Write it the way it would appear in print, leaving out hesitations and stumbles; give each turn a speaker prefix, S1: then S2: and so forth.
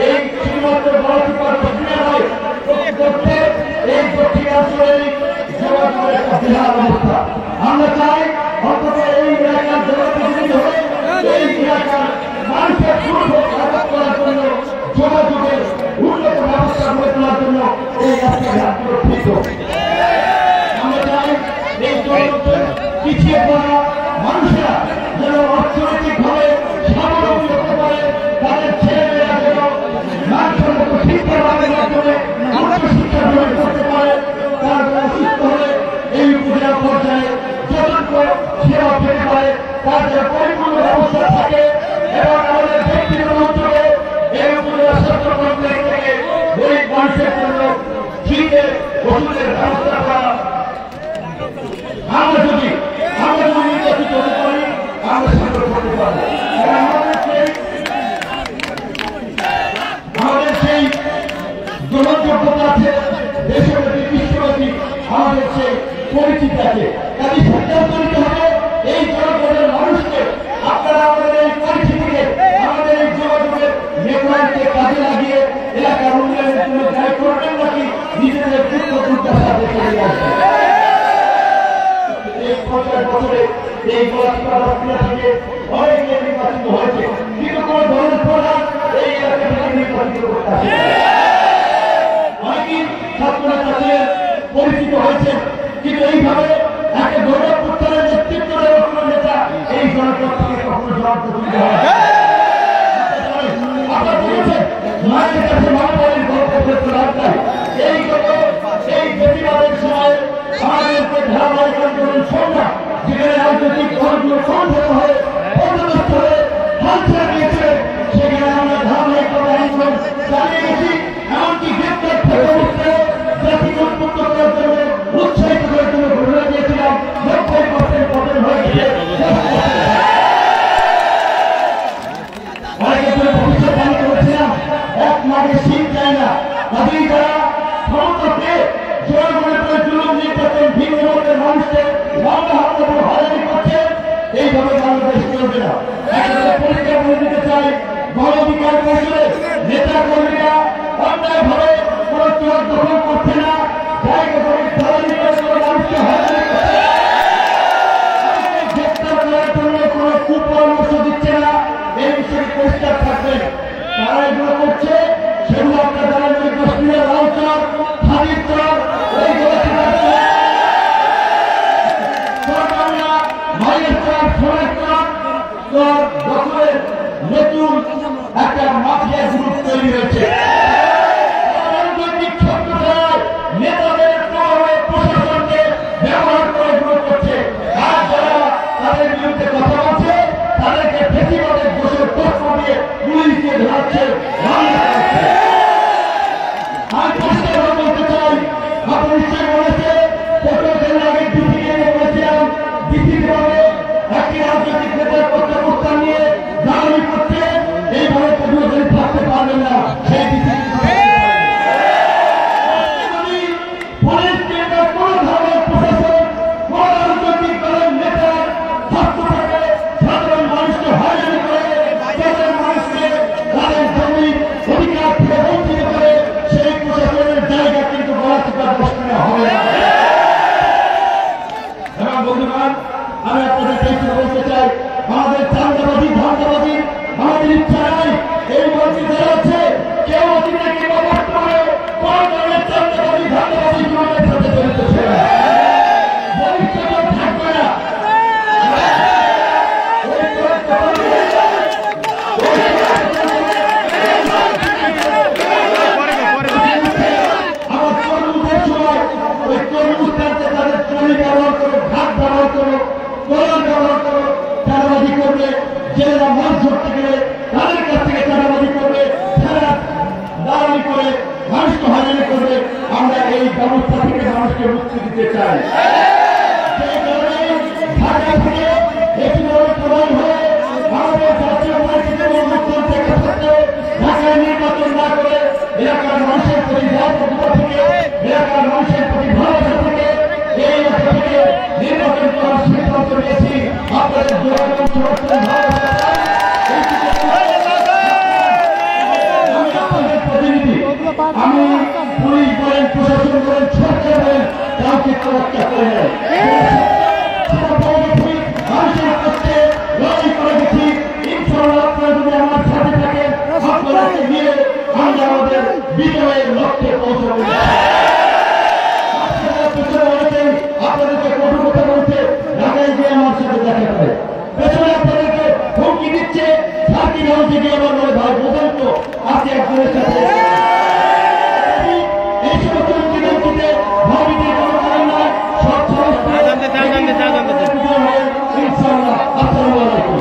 S1: এই শুধুমাত্র গণতন্ত্র প্রক্রিয়া নয়, প্রকৃতপক্ষে এই দক্ষিণাঞ্চলের যোগাযোগের একটা বিরাট অবস্থা। আমরা চাই অন্তত এই এলাকার জনপ্রতিনিধি হয়ে এই এলাকার মানুষের সুযোগ আঘাত করার জন্য যোগাযোগের উন্নত ব্যবস্থা গড়ে তোলার জন্য এই রাস্তাঘাটগুলো ঠিক হোক। আমরা চাই এই পিছিয়ে পড়া মানুষেরা যেন অর্থনৈতিকভাবে স্বাবলম্বী হতে পারে, তাদের ছেলেমেয়েরা যেন মানুষের মতো শিক্ষার মাধ্যমে উচ্চশিক্ষা গ্রহণ করতে পারে, তারা যেন সুস্থ হলে এই উপজেলা পর্যায়ে যতটুকু সেবা পেতে পারে তার যেন পরিপূর্ণ ব্যবস্থা থাকে এবং আমাদের ব্যক্তিগত উদ্যোগে এই উপজেলা স্বাস্থ্য কমপ্লেক্স থেকে গরিব মানুষের জন্য ফ্রিতে ওষুধের ব্যবস্থা করা। আমরা যদি নির্বাচিত হতে পারি আমরা সাহায্য করতে পারবো। আমাদের সেই গ্রহণযোগ্যতা আছে, দেশব্যাপী বিশ্বব্যাপী আমাদের সেই পরিচিতি আছে। কাজে সিদ্ধান্ত নিতে হবে এই জনগণের মানুষকে আপনারা আমাদের এই পরিচিতিকে আমাদের এই যোগাযোগের নেটওয়ার্ককে কাজে লাগিয়ে এলাকার উন্নয়নের জন্য যাই করবেন নাকি নিজেদের পুত্র দুর্দশাতে চলে আসবে। এই 50 বছরে এই গণতন্ত্র থেকে অনেকে নির্বাচিত হয়েছে, কিন্তু কোন ধরনের প্রধান এই এলাকা থেকে নির্বাচিত করতে আসে। অনেকেই ছাত্রছাত্রীদের পরিচিত হয়েছে, কিন্তু এইভাবে একটা গণতন্ত্রের নেতৃত্ব দেওয়ার কোন নেতা এই গণতন্ত্র থেকে কখনো জবাবদিহি হয়। আপনারা বলেছেন মায়ের কাছে মানবাড়ির গণতন্ত্রের রাজধানী এই প্রতিবাদের সময় আমাদেরকে ধারাবাহিক আন্দোলন সন্ধ্যা যেখানে রাজনৈতিক দলগুলো সংযত হয়ে পর্যদস্ত হয়ে হাল ছেড়ে দিয়েছে, সেখানে আমরা ধারাবাহিকভাবে আন্দোলন চালিয়ে গেছি। এমনকি গ্রেপ্তার থেকে উঠতে জাতিকে উন্মুক্ত করার জন্য উৎসাহিত করার জন্য ঘোষণা দিয়েছিলাম। 90% পতন হয়েছে। অনেকের জন্য ভবিষ্যৎবাণী করেছিলাম এক মাঠে শীত যায় না। কাজেই যারা ক্ষমতা পেয়ে জনগণের উপরে জুলুম নির্যাতন ভিন্ন ধরনের মানুষকে মামলা হামলা করে হয়রানি করছে, এইভাবে বাংলাদেশ চলবে না। একটা পরীক্ষা বলে দিতে চাই, গণ অধিকার পরিষদে নেতা কর্মীরা অন্যায়ভাবে কোন চোর দখল করছে না, জায়গা করে ধারানি করে মানুষকে হয়রানি করছে, গ্রেপ্তার করার জন্য কোন কুপরামর্শ দিচ্ছে না। এই বিষয়ে পরিষ্কার থাকবেন, তারা এগুলো করছে সেগুলো আপনার যারা দক্ষিণের রাউচর হাজিরচর এইগুলো দখলের নতুন একটা মাফিয়া গ্রুপ তৈরি হয়েছে। রাজনৈতিক ছত্রছায়ায় নেতাদের প্রশাসনকে ব্যবহার করে গ্রুপ করছে, আর যারা তাদের বিরুদ্ধে কথা বলছে তাদেরকে ফেসিবাদের দোষের তথ্য দিয়ে পুলিশকে ধরাচ্ছে। আমি পরিষ্কার বলতে চাই, আপনি নিশ্চয় বলেছে 15 দিন আগে ডিসিকে বলেছিলাম, ডিসিভাবে একটি রাজনৈতিক নেতার প্রত্যাবর্তন নিয়ে দাবি করছে, এইভাবে 15 দিন থাকতে পারবেন না। সেই ডিসি পুলিশ কিংবা কোন ধরনের প্রশাসন কোন রাজনৈতিক দলের নেতার হস্তক্ষেপে সাধারণ মানুষকে হয়রানি করে, সাধারণ মানুষকে তাদের জমি অধিকার থেকে বঞ্চিত করে, সেই প্রশাসনের জায়গা কিন্তু গণতন্ত্র প্রশ্নে হবে না। এবং বন্ধুগণ, আমি আপনাদের কিছু বলতে চাই, আমাদের চান্দাবাদী ধান্দাবাদী আমাদের ইচ্ছা নাই। এই মন্ত্রী যারা আছে কেউ অতীতে কিংবা বর্তমানে কোন ধরনের চান্দাবাদী ধান্দাবাদী জীবনের সাথে জড়িত ছিল না, ভবিষ্যতে থাকবে না। আমার তরমুজের সময় ওই তরমুজ টানতে তাদের ট্রলি ব্যবহার করো, ঘাট ব্যবহার করো, কলার ব্যবহার করো, চাঁদাবাদী করবে। জেলেরা মাছ ধরতে গেলে তাদের কাছ থেকে চাঁদাবাদী করবে, তারা দালালি করে মানুষকে হয়রানি করবে। আমরা এই ব্যবস্থা থেকে মানুষকে মুক্তি দিতে চাই। সেই কারণে ঢাকা থেকে একটি প্রধান হয়ে আমাদের জাতীয় পরিস্থিতি উন্মুক্ত থেকে থাকতে ঢাকায় নির্বাচন না করে এলাকার মানুষের প্রতি দায়বদ্ধতা থেকে, এলাকার মানুষের প্রতি ভালোবাসা থেকে এই এলাকা থেকে নির্বাচন করার সিদ্ধান্ত নিয়েছি। আপনাদের যোগাযোগ সমর্থন ভালোবাসা আত্মহত্যা করে নেয়। সেটা পরবর্তী মানুষের কাছে লড়াই করে গেছি। ইনশাআল্লাহ আপনারা যদি আমার সাথে থাকেন, আপনাদেরকে নিয়ে আমরা আমাদের বিজয়ের লক্ষ্যে পৌঁছাবো। আপনাদেরকে কঠোর কথা বলছে, ঢাকায় গিয়ে আমার সাথে দেখা করে পেছনে আপনাদেরকে হুমকি দিচ্ছে, সার্কিট হাউসে গিয়ে আমার মনে ভাই বোঝেন তো আছে একজনের সাথে। এই সমস্ত হুমকিতে ভাবিতে কোনো কারণ নাই। সব ইনশাআল্লাহ। আসসালামু আলাইকুম।